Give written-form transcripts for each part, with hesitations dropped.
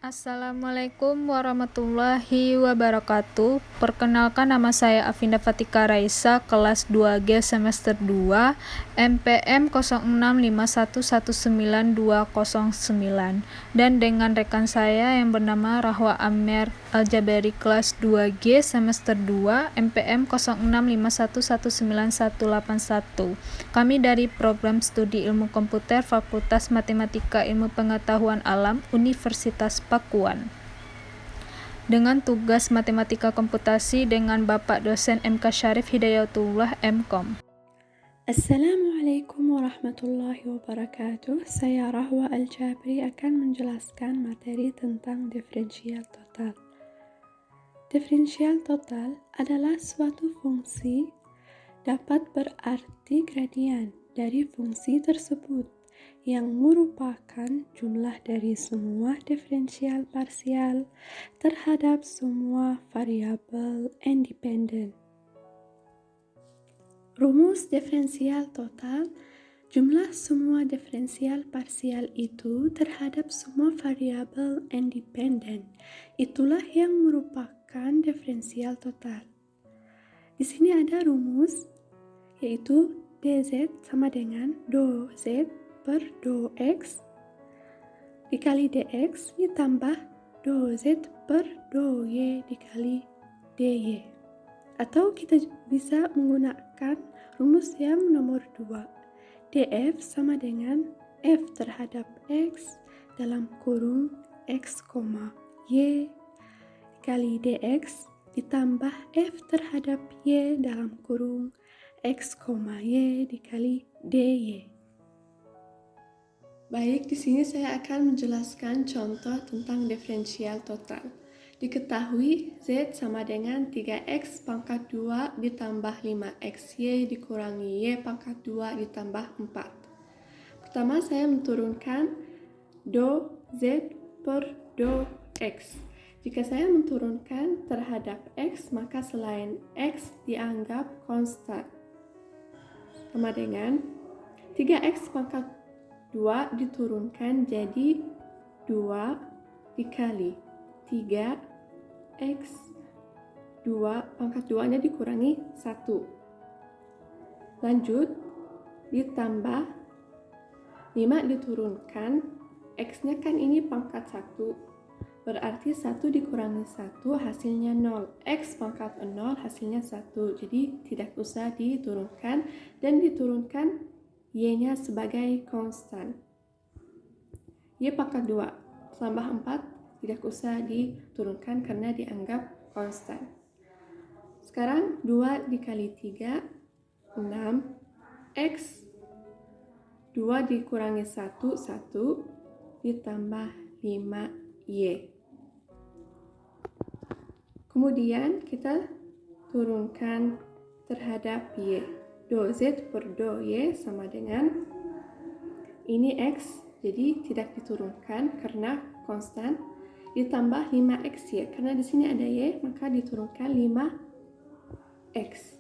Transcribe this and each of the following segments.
Assalamualaikum warahmatullahi wabarakatuh. Perkenalkan, nama saya Afinda Fatika Raisa, kelas 2G semester 2, MPM 0651192209, dan dengan rekan saya yang bernama Rahwa Amer Aljaberi, kelas 2G semester 2, MPM 0651191181. Kami dari Program Studi Ilmu Komputer Fakultas Matematika Ilmu Pengetahuan Alam Universitas Pakuan, dengan tugas matematika komputasi dengan Bapak dosen MK Syarif Hidayatullah MKom. Assalamualaikum warahmatullahi wabarakatuh. Saya Rahwa Aljaberi akan menjelaskan materi tentang diferensial total. Diferensial total adalah suatu fungsi dapat berarti gradian dari fungsi tersebut yang merupakan jumlah dari semua diferensial parsial terhadap semua variabel independen. Rumus diferensial total: jumlah semua diferensial parsial itu terhadap semua variabel independen. Itulah yang merupakan diferensial total. Di sini ada rumus, yaitu dz sama dengan dz per dx dikali dx ditambah dz per dy dikali dy. Atau kita bisa menggunakan rumus yang nomor 2. df sama dengan f terhadap x dalam kurung x, y dikali dx ditambah f terhadap y dalam kurung x, y dikali dy. Baik, di sini saya akan menjelaskan contoh tentang diferensial total. Diketahui Z sama dengan 3X pangkat 2 ditambah 5XY dikurangi Y pangkat 2 ditambah 4. Pertama, saya menurunkan do Z per do X. Jika saya menurunkan terhadap X, maka selain X dianggap konstan. Sama dengan 3X pangkat 2 diturunkan jadi 2 dikali 3x 2 pangkat 2 nya dikurangi 1. Lanjut ditambah 5 diturunkan, x nya kan ini pangkat 1, berarti 1 dikurangi 1 hasilnya 0. X pangkat 0 hasilnya 1, jadi tidak usah diturunkan dan diturunkan y-nya sebagai konstan. Y pangkat 2 tambah 4 tidak usah diturunkan karena dianggap konstan. Sekarang 2 dikali 3, 6. X 2 dikurangi 1, 1 ditambah 5Y. Kemudian kita turunkan terhadap Y. Do Z per do Y sama dengan, ini X, jadi tidak diturunkan karena konstan, ditambah 5XY. Karena di sini ada Y, maka diturunkan 5X.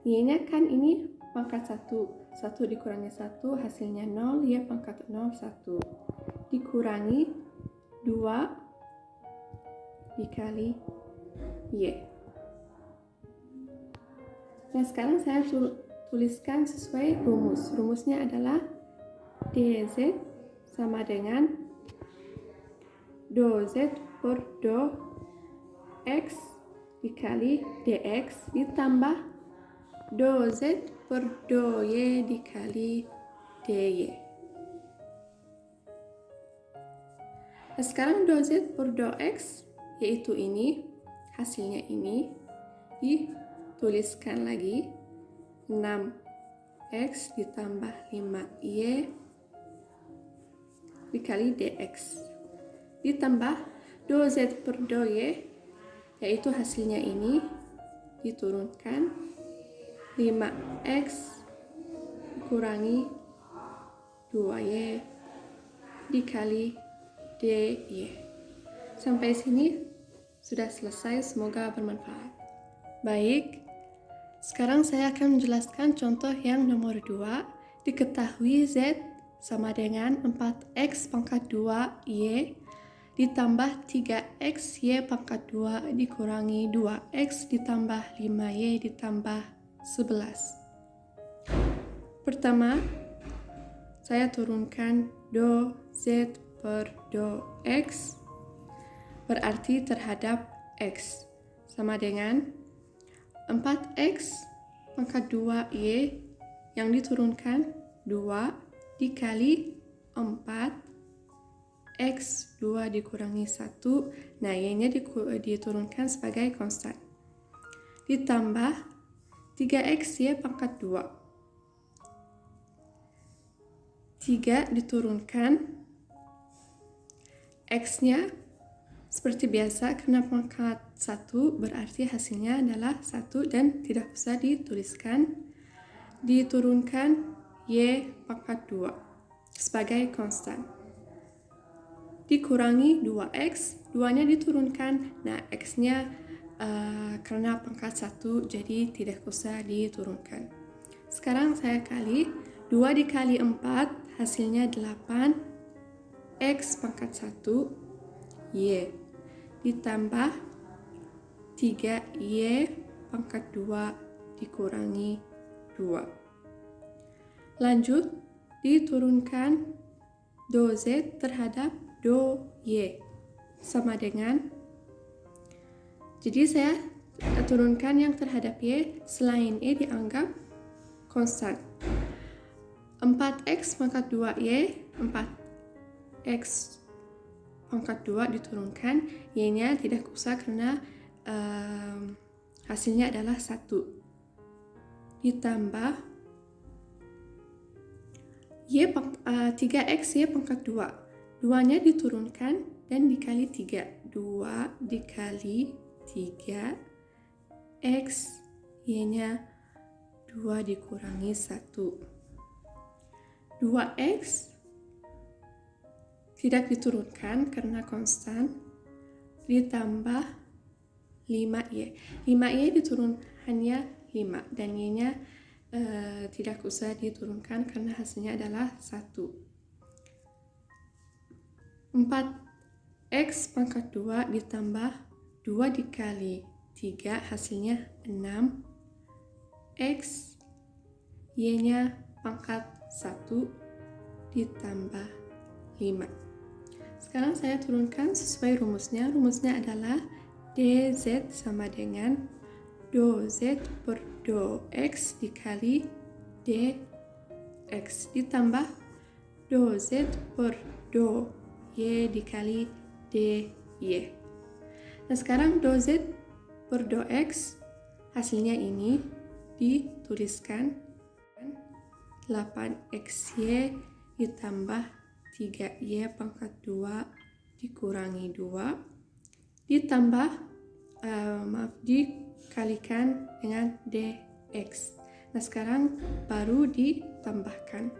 Y-nya kan ini pangkat 1. 1 dikurangi 1 hasilnya 0, Y pangkat 0, 1. Dikurangi 2 dikali Y. Nah, sekarang saya tuliskan sesuai rumus. Rumusnya adalah dz sama dengan do z per do x dikali dx ditambah do z per do y dikali dy. Nah, sekarang do z per do x, yaitu ini, hasilnya ini, dituliskan lagi 6x ditambah 5y dikali dx ditambah do z per do y, yaitu hasilnya ini, diturunkan 5x dikurangi 2y dikali dy. Sampai sini sudah selesai, semoga bermanfaat. Baik, sekarang saya akan menjelaskan contoh yang nomor 2. Diketahui Z sama dengan 4x pangkat 2 Y ditambah 3x Y pangkat 2 dikurangi 2x ditambah 5Y ditambah 11. Pertama, saya turunkan do Z per do X berarti terhadap X sama dengan 4x pangkat 2Y yang diturunkan 2 dikali 4 X 2 dikurangi 1, nah Y-nya diturunkan sebagai konstan. Ditambah 3x Y pangkat 2. 3 diturunkan, X-nya seperti biasa karena pangkat 1 berarti hasilnya adalah 1 dan tidak usah dituliskan. Diturunkan Y pangkat 2 sebagai konstan. Dikurangi 2x, 2-nya diturunkan, nah x-nya karena pangkat 1 jadi tidak usah diturunkan. Sekarang saya kali 2 dikali 4 hasilnya 8 x pangkat 1 y ditambah 3y pangkat 2 dikurangi 2. Lanjut diturunkan do z terhadap do y sama dengan, jadi saya turunkan yang terhadap y, selain y dianggap konstan. 4x pangkat 2y, 4x pangkat 2 diturunkan, y-nya tidak usah karena hasilnya adalah 1. Ditambah 3x y pangkat 2. 2-nya diturunkan dan dikali 3. 2 dikali 3 X Y-nya 2 dikurangi 1. 2X tidak diturunkan karena konstan, ditambah 5Y. 5Y diturunkannya 5 dan Y-nya tidak usah diturunkan karena hasilnya adalah 1. 4x pangkat 2 ditambah 2 dikali 3 hasilnya 6 x y-nya pangkat 1 ditambah 5. Sekarang saya turunkan sesuai rumusnya. Rumusnya adalah dz sama dengan do z per do x dikali dx ditambah do z per do y dikali dy. Nah sekarang do z per do x hasilnya ini dituliskan 8xy ditambah 3y pangkat 2 dikurangi 2 ditambah dikalikan dengan dx. Nah sekarang baru ditambahkan.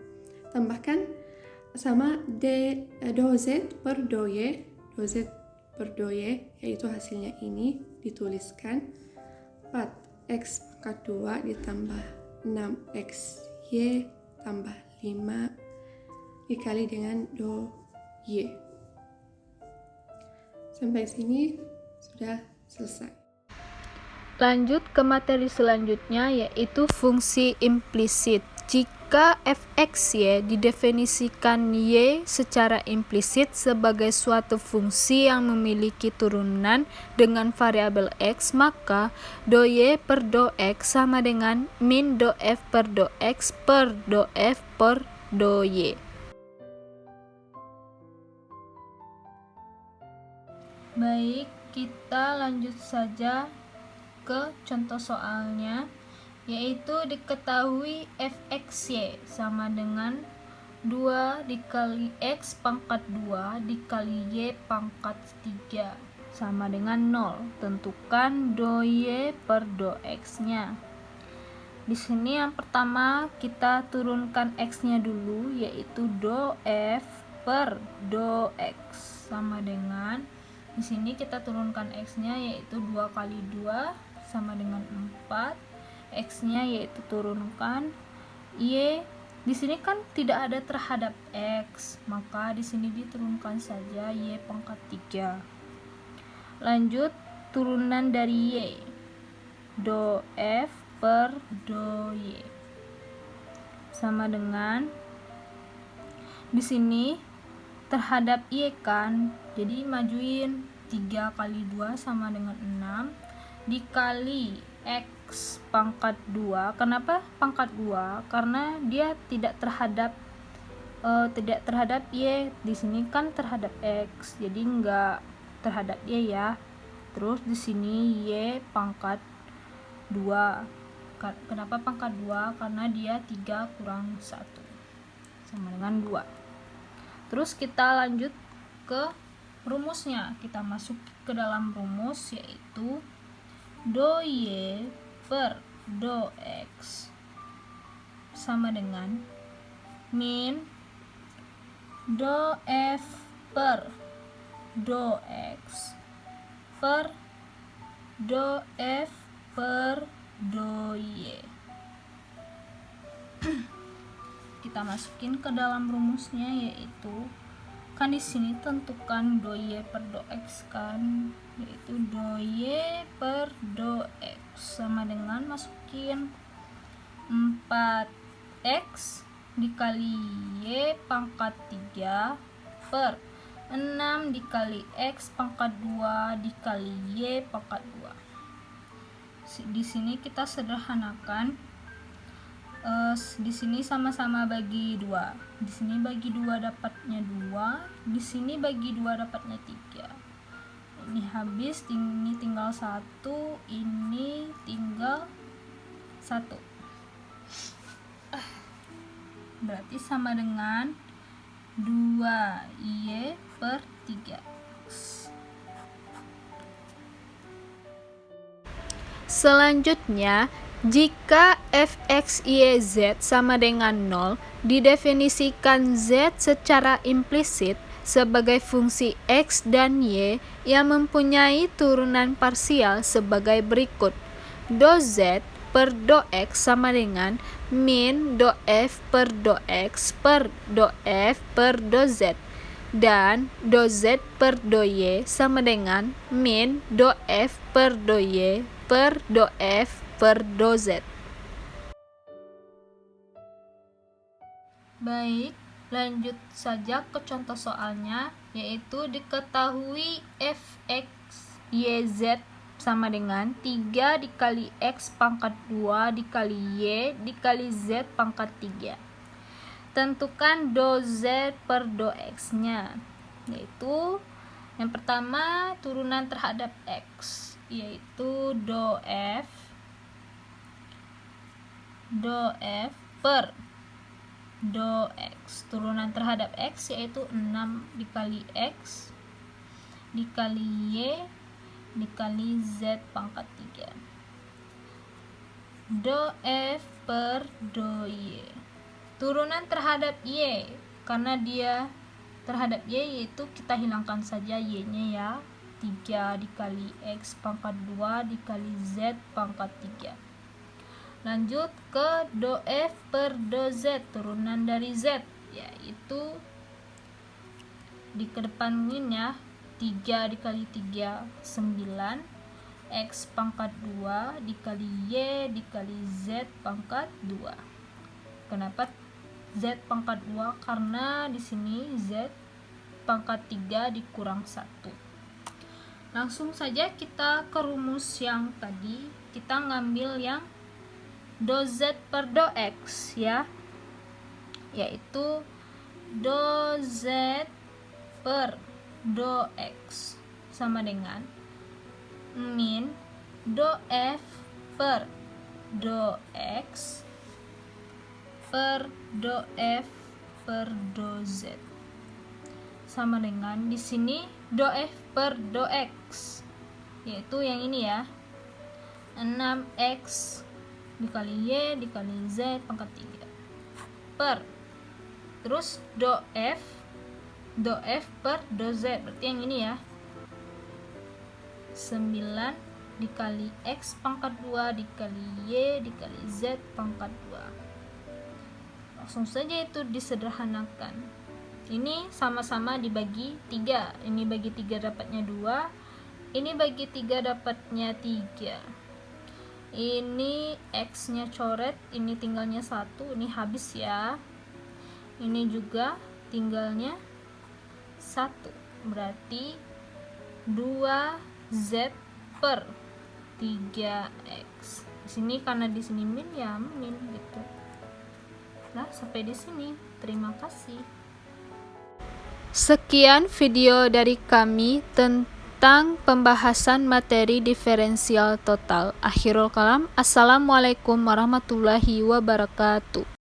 Tambahkan sama do z per do y, do z per do y yaitu hasilnya ini dituliskan 4x pangkat 2 ditambah 6xy tambah 5 dikali dengan do y. Sampai sini sudah selesai. Lanjut ke materi selanjutnya yaitu fungsi implisit. Jika fxy didefinisikan y secara implisit sebagai suatu fungsi yang memiliki turunan dengan variabel x, maka do y per do x sama dengan min do f per do x per do f per do y. Baik, kita lanjut saja ke contoh soalnya, yaitu diketahui fxy sama dengan 2 dikali x pangkat 2 dikali y pangkat 3 sama dengan 0. Tentukan do y per do x-nya. Di sini yang pertama kita turunkan x-nya dulu, yaitu do f per do x sama dengan, di sini kita turunkan x-nya yaitu 2 kali 2 sama dengan 4. X-nya yaitu turunkan y Di sini kan tidak ada terhadap X, maka di sini diturunkan saja Y pangkat 3. Lanjut, turunan dari Y. Do F per do Y. Sama dengan di sini terhadap Y kan, jadi majuin 3 kali 2 sama dengan 6 dikali X pangkat 2. Kenapa pangkat 2? Karena dia tidak terhadap Y. Di sini kan terhadap X, jadi enggak terhadap Y ya. Terus di sini Y pangkat 2. Kenapa pangkat 2? Karena dia 3 kurang 1 sama dengan 2. Terus kita lanjut ke rumusnya. Kita masuk ke dalam rumus, yaitu do Y per do X sama dengan min do F per do X per do F per do Y. Kita masukin ke dalam rumusnya, yaitu kan di sini tentukan do Y per do X kan, yaitu do Y per do X sama dengan masukin 4X dikali Y pangkat 3 per 6 dikali X pangkat 2 dikali Y pangkat 2. Di sini kita sederhanakan. Di sini sama-sama bagi 2. Di sini bagi 2 dapatnya 2, di sini bagi 2 dapatnya 3. Ini habis, ini tinggal 1, ini tinggal 1. Berarti sama dengan 2Y per 3. Selanjutnya, jika fx, y, z sama dengan 0, didefinisikan z secara implisit sebagai fungsi x dan y yang mempunyai turunan parsial sebagai berikut. Do z per do x sama dengan min do f per do x per do f per do z. Dan do z per do y sama dengan min do f per do y per do f per do z. Baik, lanjut saja ke contoh soalnya, yaitu diketahui fx, yz sama dengan 3 dikali x pangkat 2 dikali y dikali z pangkat 3. Tentukan do z per do x nya, yaitu yang pertama turunan terhadap x, yaitu do f per do x. Turunan terhadap x yaitu 6 dikali x dikali y dikali z pangkat 3. Do f per do y. Turunan terhadap y, karena dia terhadap y, yaitu kita hilangkan saja y nya ya. 3 dikali x pangkat 2 dikali z pangkat 3. Lanjut ke do f per do z, turunan dari z, yaitu dikedepanin ya, 3 dikali 3 9 x pangkat 2 dikali y dikali z pangkat 2. Kenapa z pangkat 2? Karena di sini z pangkat 3 dikurang 1. Langsung saja kita ke rumus yang tadi. Kita ngambil yang do z per do x ya, yaitu do z per do x sama dengan min do f per do x per do f per do z sama dengan di sini do f per do x, yaitu yang ini ya, 6x dikali y dikali z pangkat 3 per, terus do f per do z, berarti yang ini ya, 9 dikali x pangkat 2 dikali y dikali z pangkat 2. langsung saja itu disederhanakan. Ini sama-sama dibagi 3. Ini bagi 3 dapatnya 2. Ini bagi 3 dapatnya 3. Ini X nya coret, ini tinggalnya 1, ini habis ya. Ini juga tinggalnya 1, berarti 2Z per 3X. Di sini karena di sini min ya min gitu. Nah, sampai di sini. Terima kasih. Sekian video dari kami tentang pembahasan materi diferensial total. Akhirul kalam, assalamualaikum warahmatullahi wabarakatuh.